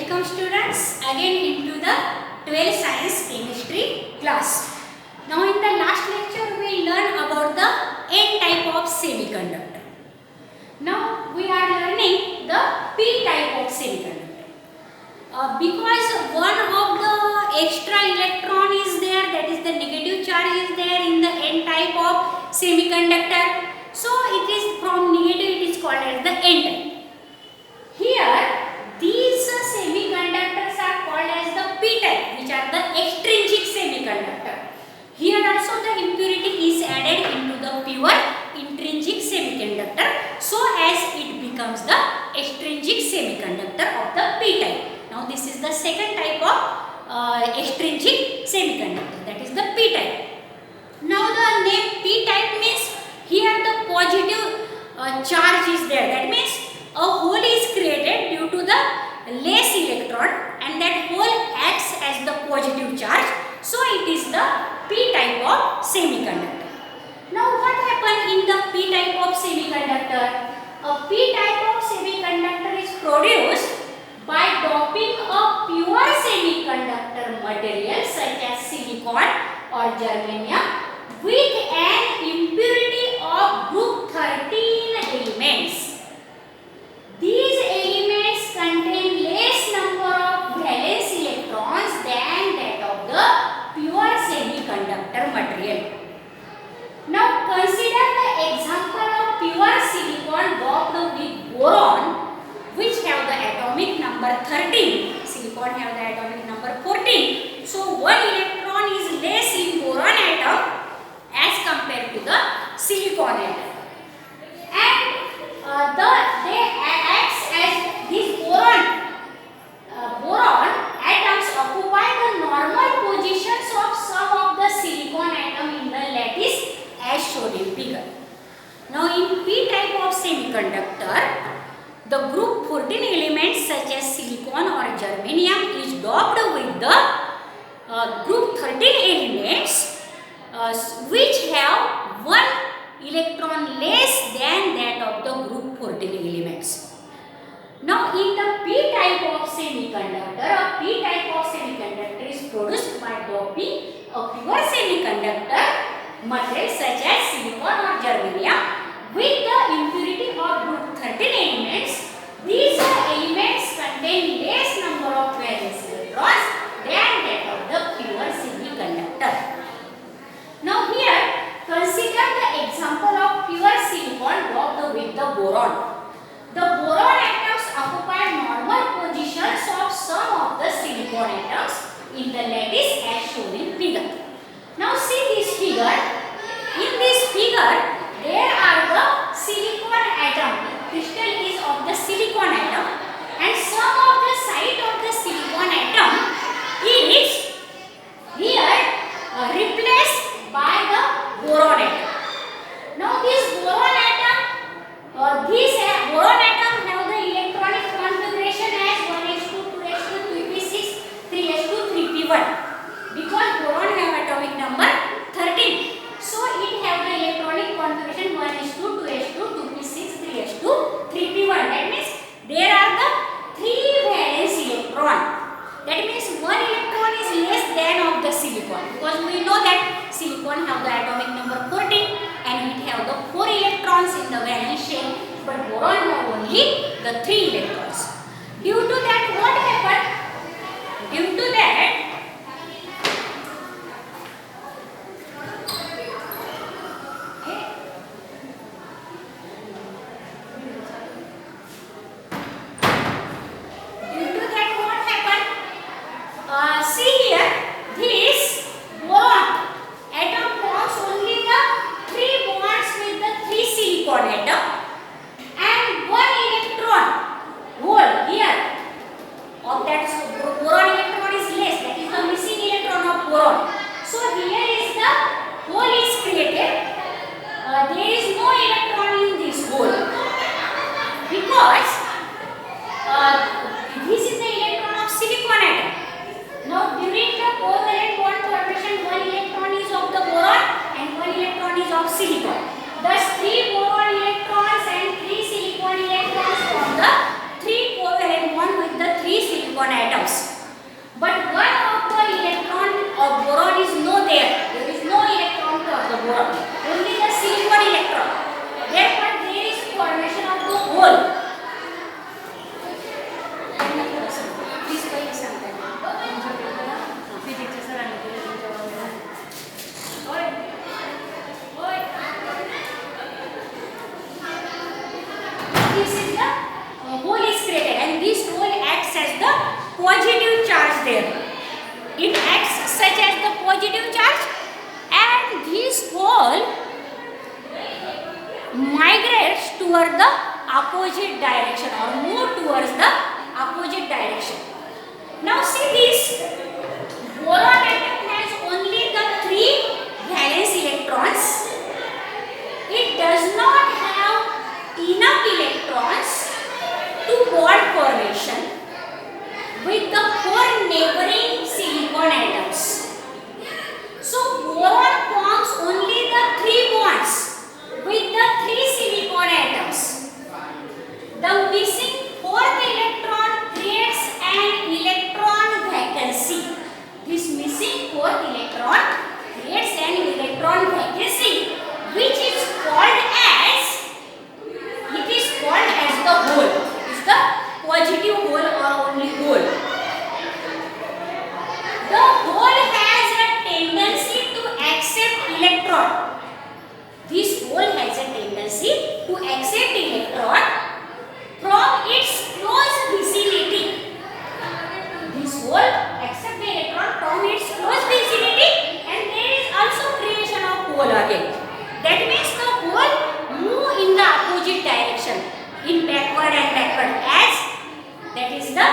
Welcome students again into the 12th science chemistry class. Now in the last lecture we learned about the N type of semiconductor. Now we are learning the P type of semiconductor. Because one of the extra electron is there, that is the negative charge is there in the N type of semiconductor. So it is from negative, it is called as the N type. Here these semiconductors are called as the P type, which are the extrinsic semiconductor. Here also the impurity is added into the pure intrinsic semiconductor, so as it becomes the extrinsic semiconductor of the P type. Now this is the second type of extrinsic semiconductor, that is the P type. Now the name P type means here the positive charge is there, that means a hole is created due to the less electron and that hole acts as the positive charge, so it is the P type of semiconductor. Now what happens in the P type of semiconductor? A P type of semiconductor is produced by doping a pure semiconductor material such as silicon or germanium with an impurity of group 13 elements. These elements contain less number of valence electrons than that of the pure semiconductor material. Now consider the example of pure silicon doped with boron, which have the atomic number 13. Silicon have the atomic number 14. So one electron is less in boron atom as compared to the silicon atom. And they acts as these boron atoms occupy the normal positions of some of the silicon atom in the lattice as shown in figure. Now in P type of semiconductor, the group 14 elements such as silicon or germanium is doped with the group 13 elements which have one electron less than that of the group 14 elements. Now in the P type of semiconductor, a P type of semiconductor is produced by doping a pure semiconductor material such as silicon or germanium with the impurity of group 13 elements. These elements contain less number of valence electrons than that of the pure semiconductor. Now here consider the example of pure silicon doped with the boron. The boron atoms occupy normal positions of some of the silicon atoms in the lattice as shown in figure. Now see this figure. In this figure, there are the silicon atom. Crystal is of the silicon atom, and some of the site of the silicon atom is here replaced by the boron atom. Now this boron atom have the electronic configuration as 1s2, 2s2, 3p6, 3s2, 3p1 because boron have atomic number 13. So it have the electronic configuration 1s2, 2s2, 2p6, 3s2, 3p1. That means there are the 3 valence electron. That means one electron is less than of the silicon, because we know that silicon have the atomic number 14 and it have the 4 electrons in the valence shell, but boron have only the 3 electrons. Due to that, what happened? Due to that, see here, this boron atom forms only the 3 bonds with the 3 silicon atom and 1 electron hole here of that boron electron is less, that is the missing electron of boron. So here is the hole is created. There is no electron in this hole because this is the electron of silicon atom. Now during the covalent bond formation, 1 electron is of the boron and 1 electron is of silicon. Thus 3 boron electrons this is the hole is created, and this hole acts as the positive charge there. It acts such as the positive charge, and this hole migrates toward the opposite direction or move towards the opposite direction. Now see this boron atom has only the 3 valence electrons. It does not have enough electrons to bond formation with the 4 neighboring silicon atoms. So boron forms only the 3 bonds with the 3 silicon atoms. The missing 4th electron creates an electron vacancy. This missing 4th electron creates an electron vacancy, which is called as the hole. Is the positive hole or only hole. The hole has a tendency to accept electron. This hole has a tendency to accept electron from its close vicinity. This hole accepts the electron from its close vicinity, and there is also creation of hole again. That means the hole move in the opposite direction, in backward and backward, as that is the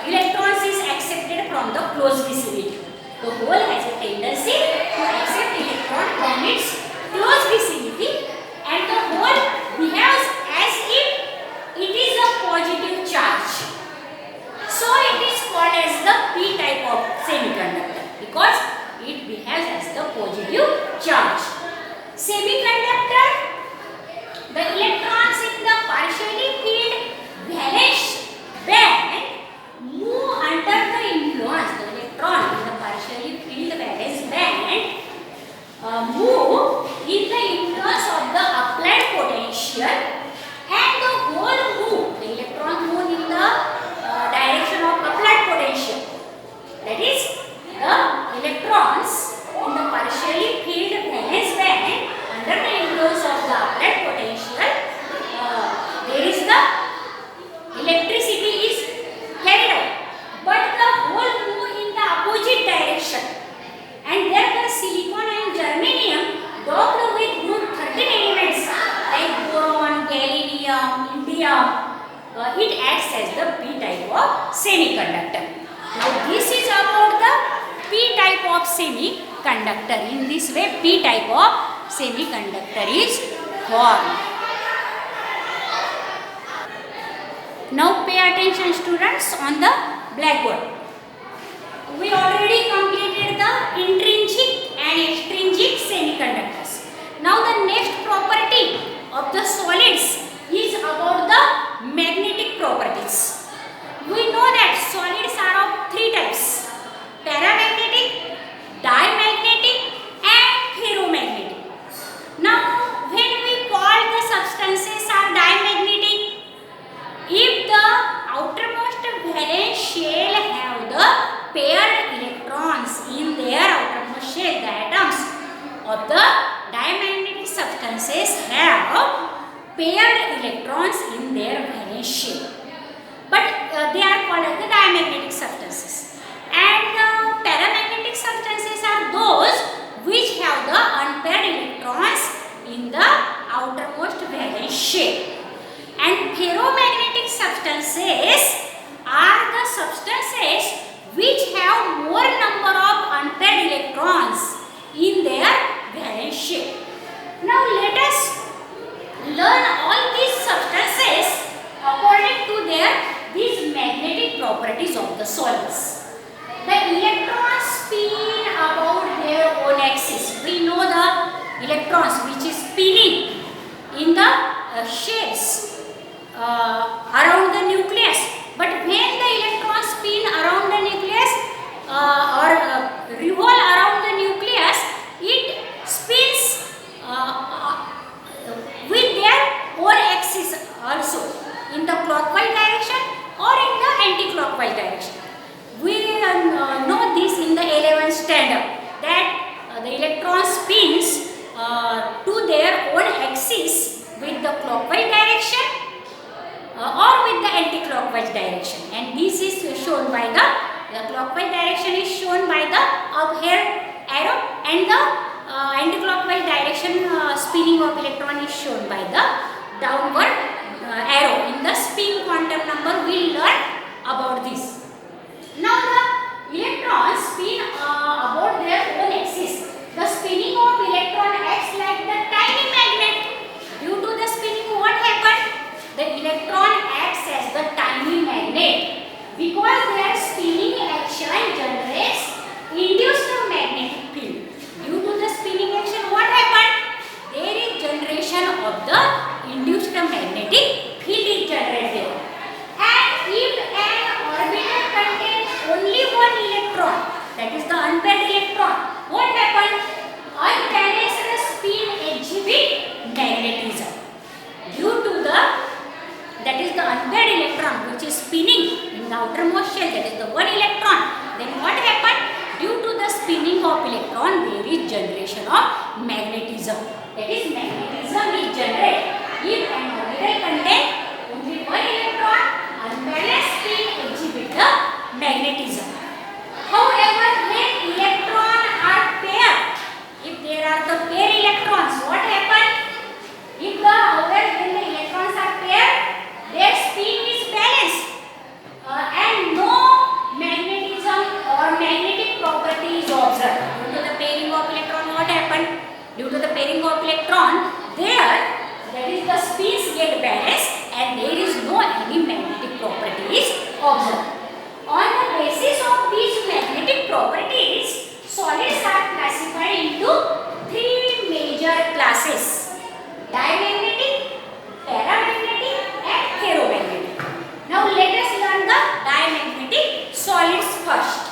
electrons is accepted from the close vicinity. The hole has a tendency to accept electron from its close vicinity, and the hole behaves as if it is a positive charge. So it is called as the p type of semiconductor because it behaves as the positive charge. Semiconductor, the electrons in the partially filled valence band move under the influence. The electron in the partially filled valence band move in the influence of the applied potential, and the hole move. The electron move in the direction of applied potential. That is, the electrons in the partially filled valence band under the influence of the applied potential, there is the electricity is carried out, but the hole move in the opposite direction, and there the silicon and germanium docked with group 13 elements like boron, gallium, indium. It acts as the p type of semiconductor. Now this is about the p type of semiconductor. In this way p type of semiconductor is formed. Now pay attention students on the blackboard. We already completed the intrinsic and extrinsic semiconductors. Now the next property of the solids is about the magnetic properties. We know that solids are of 3 types: paramagnetic, diamagnetic and ferromagnetic. Now when we call the substances are diamagnetic, if the outermost valence shell have the paired electrons in their outermost shell, the atoms of the diamagnetic substances have paired electrons in their valence shell, but they are called as the diamagnetic substances. And the paramagnetic substances are those which have the unpaired electrons in the outermost valence shell. And ferromagnetic substances are the substances which have more number of unpaired electrons in their valence shell. Now let us learn all these substances according to these magnetic properties of the solids. The electrons spin about their own axis. We know the electrons which is spinning in the shells around the nucleus. But when the electrons spin around the nucleus or revolve around the nucleus, it spins with their own axis also, in the clockwise direction or in the anti-clockwise direction. We know this in the 11th standard, that the electron spins to their own axis with the clockwise direction with the anti-clockwise direction, and this is shown by the clockwise direction is shown by the up here arrow, and the anti-clockwise direction spinning of electron is shown by the downward arrow. In the spin quantum number we will learn about this. Now the electrons spin about their own axis. The spinning of electron acts like the tiny magnet. Due to the spinning, what happened? The electron acts as the tiny magnet because their spinning action generates induced magnetic field. Due to the spinning action, what happened? There is generation of the induced magnetic field is generated. And if an orbital contains only one electron, that is the unpaired electron, what happened? Unbalanced spin exhibit magnetism. Due to the, that is the unpaired electron which is spinning in the outermost shell, that is the one electron, then what happened? Due to the spinning of electron, there is generation of magnetism. That is, magnetism is generated if an orbital contains only one electron. Unbalanced spin exhibit the magnetism. However, when electrons are paired, if there are the pair electrons, what happens? If when the electrons are paired, their spin is balanced and no magnetism or magnetic property is observed. Due to the pairing of electron, what happened? Due to the pairing of electron, there, that is the spins get balanced and there is no any magnetic properties observed. On the basis of these magnetic properties, solids are classified into three major classes: diamagnetic, paramagnetic and ferromagnetic. Now let us learn the diamagnetic solids first.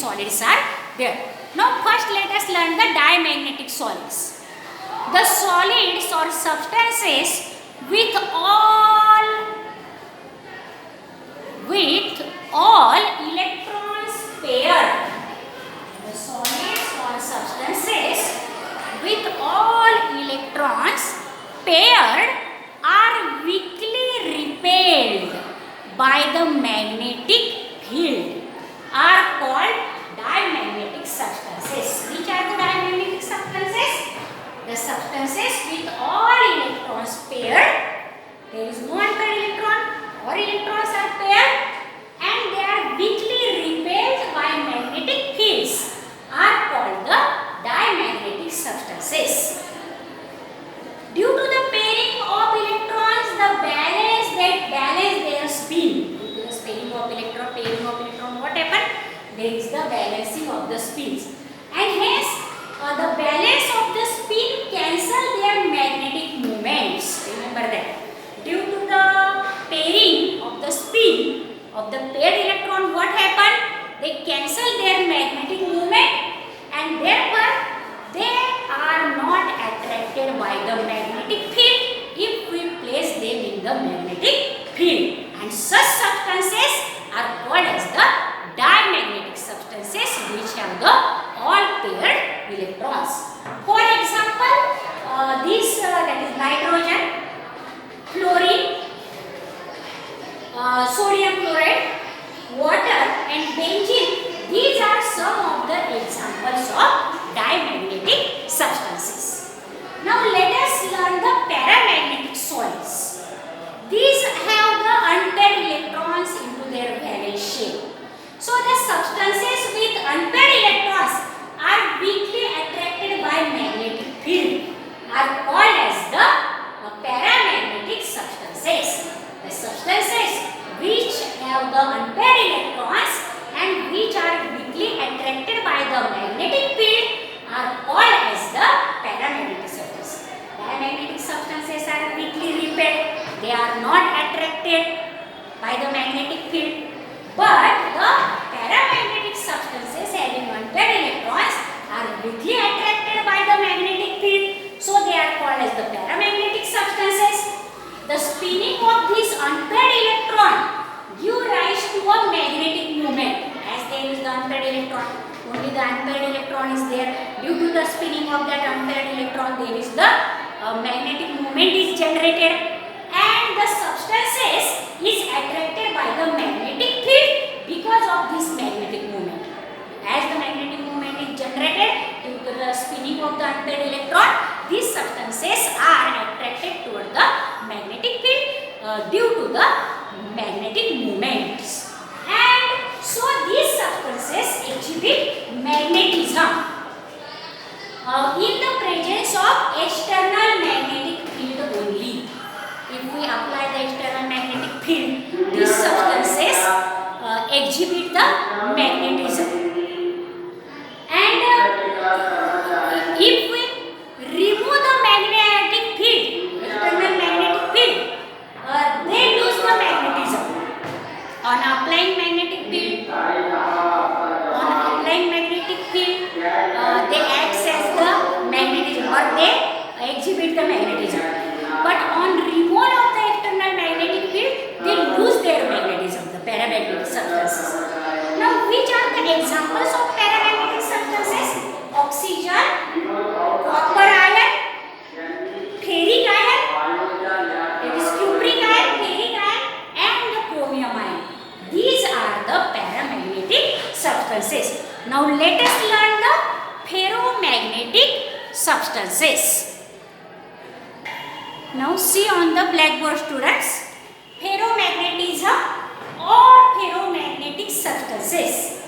Solids are there. Now first let us learn the diamagnetic solids. The solids or substances with all electrons paired. The solids or substances with all electrons paired are weakly repelled by the magnetic field are called diamagnetic substances. Which are the diamagnetic substances? The substances with all electrons paired. There is no unpaired electron. All electrons are paired and they are weakly repelled by magnetic fields are called the diamagnetic substances. Due to the pairing of electrons, that balance their spin. Due to the pairing of electron, what happened? There is the balancing of the spins, and hence the balance of the spin cancel their magnetic moments. Remember that. Due to the pairing of the spin of the paired electron, what happened? They cancel their magnetic moment and therefore they are not attracted by the magnetic field if we place them in the magnetic field, and such substances are called as the diamagnetic substances which have the all paired electrons. For example, this that is nitrogen, chlorine, sodium chloride, water and benzene. These are some of the examples of diamagnetic substances. Now let us learn the paramagnetic solids. These have the unpaired electrons into their valence shell. So the substances with unpaired electrons are weakly attracted by magnetic field are called as the paramagnetic substances. The substances which have the unpaired electrons and which are weakly attracted by the magnetic field are called as the are not attracted by the magnetic field, but the paramagnetic substances having unpaired electrons are weakly attracted by the magnetic field, so they are called as the paramagnetic substances. The spinning of this unpaired electron give rise to a magnetic moment. As there is the unpaired electron, only the unpaired electron is there. Due to the spinning of that unpaired electron, there is the magnetic moment is generated, and the substances is attracted by the magnetic field because of this magnetic moment. As the magnetic moment is generated due to the spinning of the unpaired electron, these substances are attracted toward the magnetic field due to the magnetic moments. And so these substances exhibit magnetism in the presence of external magnetic field only. If we apply the external magnetic field, these substances exhibit the magnetism. And if we remove the magnetic field, external magnetic field, they lose the magnetism. On applying magnetic field, they act as the magnetism, or they exhibit the magnetism. But on removal of the external magnetic field, they lose their magnetism, the paramagnetic substances. Now, which are the examples of paramagnetic substances? Oxygen, copper ion, ferric ion, it is cupric ion, ferric ion, and the chromium ion. These are the paramagnetic substances. Now, let us learn the ferromagnetic substances. Now see on the blackboard, students, ferromagnetism or ferromagnetic substances.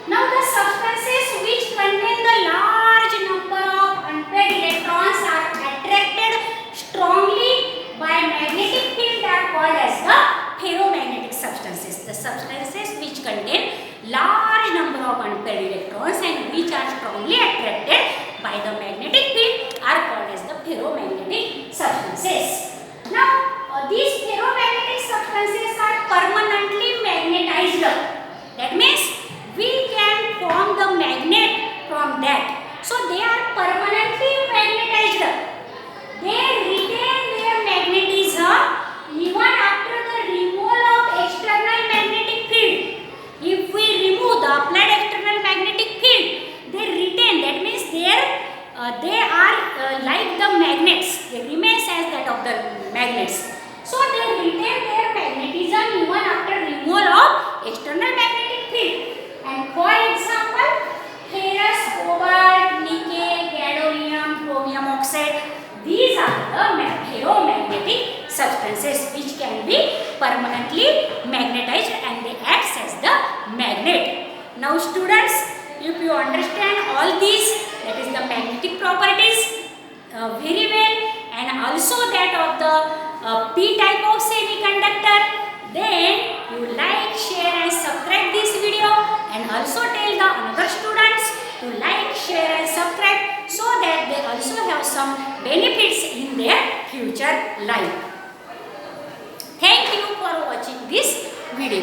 Now the substances which contain the large number of unpaired electrons are attracted strongly by magnetic field are called as the ferromagnetic substances. The substances which contain large number of unpaired electrons and which are strongly attracted by the magnetic field are called as the ferromagnetic substances. Now, these ferromagnetic substances are permanently magnetized. That means we can form the magnet from that. So, they are permanently magnetized. They retain their magnetism even after the removal of external magnetic field. If we remove the applied external magnetic field, they retain. That means they are like the magnets. They remain as that of the magnets. So they retain their magnetism even after removal of external magnetic field. And for example, ferrous, cobalt, nickel, gadolinium, chromium oxide. These are the ferromagnetic substances which can be permanently magnetized and they act as the magnet. Now students, if you understand all these, that is the magnetic properties very well, and also that of the p-type of semiconductor, then you like, share and subscribe this video, and also tell the another students to like, share and subscribe so that they also have some benefits in their future life. Thank you for watching this video.